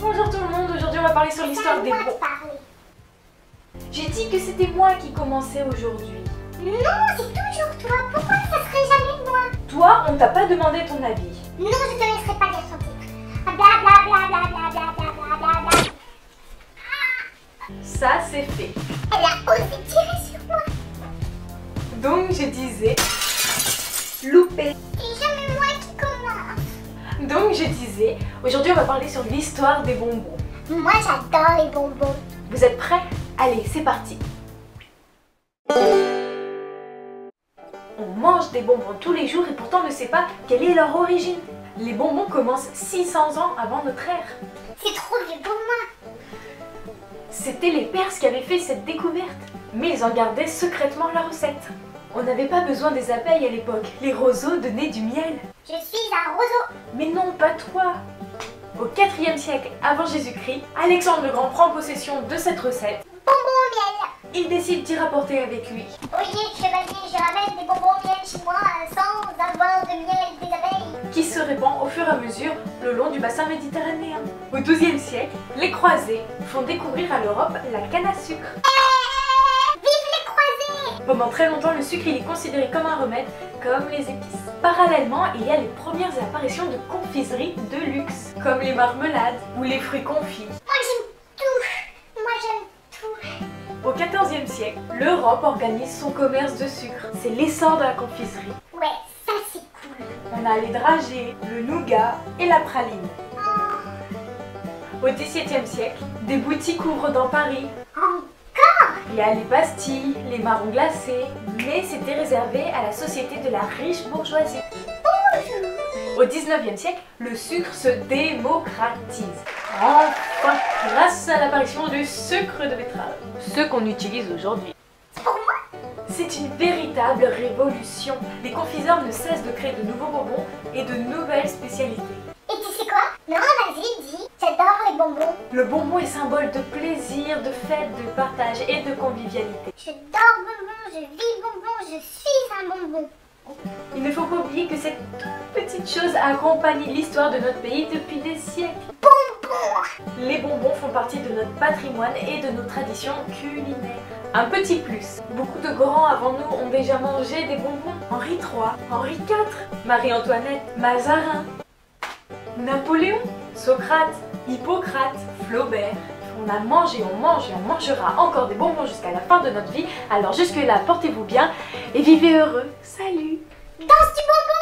Bonjour tout le monde, aujourd'hui on va parler sur l'histoire des bonbons. J'ai dit que c'était moi qui commençais aujourd'hui. Non, c'est toujours toi. Pourquoi ça serait jamais moi? Toi, on t'a pas demandé ton avis. Non, je te laisserai pas dire son titre. Blablabla. Ça, c'est fait. Elle a osé tirer sur moi. Donc je disais... loupé. C'est jamais moi qui commence. Donc je disais, aujourd'hui on va parler sur l'histoire des bonbons. Moi, j'adore les bonbons. Vous êtes prêts? Allez, c'est parti. On mange des bonbons tous les jours et pourtant on ne sait pas quelle est leur origine. Les bonbons commencent 600 ans avant notre ère. C'est trop vieux pour moi. C'était les Perses qui avaient fait cette découverte, mais ils en gardaient secrètement la recette. On n'avait pas besoin des abeilles à l'époque, les roseaux donnaient du miel. Je suis un roseau. Mais non, pas toi. Au 4e siècle avant Jésus-Christ, Alexandre le Grand prend possession de cette recette. Bonbons au miel. Il décide d'y rapporter avec lui. Oyez, chevalier, je ramène des bonbons au miel chez moi sans avoir de miel des abeilles. Qui se répand au fur et à mesure le long du bassin méditerranéen. Au 12e siècle, les croisés font découvrir à l'Europe la canne à sucre. Vive les croisés. Pendant très longtemps, le sucre il est considéré comme un remède, comme les épices. Parallèlement, il y a les premières apparitions de confiseries de luxe, comme les marmelades ou les fruits confits. Moi, j'aime tout. Moi, j'aime tout. Au 14e siècle, l'Europe organise son commerce de sucre. C'est l'essor de la confiserie. Ouais, ça, c'est cool. On a les dragées, le nougat et la praline. Au XVIIe siècle, des boutiques ouvrent dans Paris. Encore? Il y a les pastilles, les marrons glacés, mais c'était réservé à la société de la riche bourgeoisie. Bonjour. Au 19e siècle, le sucre se démocratise. Enfin, grâce à l'apparition du sucre de betterave, ce qu'on utilise aujourd'hui. C'est pour moi. C'est une véritable révolution. Les confiseurs ne cessent de créer de nouveaux bonbons et de nouvelles spécialités. Et tu sais quoi? Non, vas-y, dis. J'adore les bonbons. Le bonbon est symbole de plaisir, de fête, de partage et de convivialité. Je dors bonbon, je vis bonbon, je suis un bonbon. Il ne faut pas oublier que cette toute petite chose accompagne l'histoire de notre pays depuis des siècles. Bonbon. Les bonbons font partie de notre patrimoine et de nos traditions culinaires. Un petit plus, beaucoup de grands avant nous ont déjà mangé des bonbons. Henri III, Henri IV, Marie-Antoinette, Mazarin, Napoléon, Socrate, Hippocrate, Flaubert. On a mangé, on mange et on mangera encore des bonbons jusqu'à la fin de notre vie. Alors jusque là, portez-vous bien et vivez heureux. Salut! Danse du bonbon.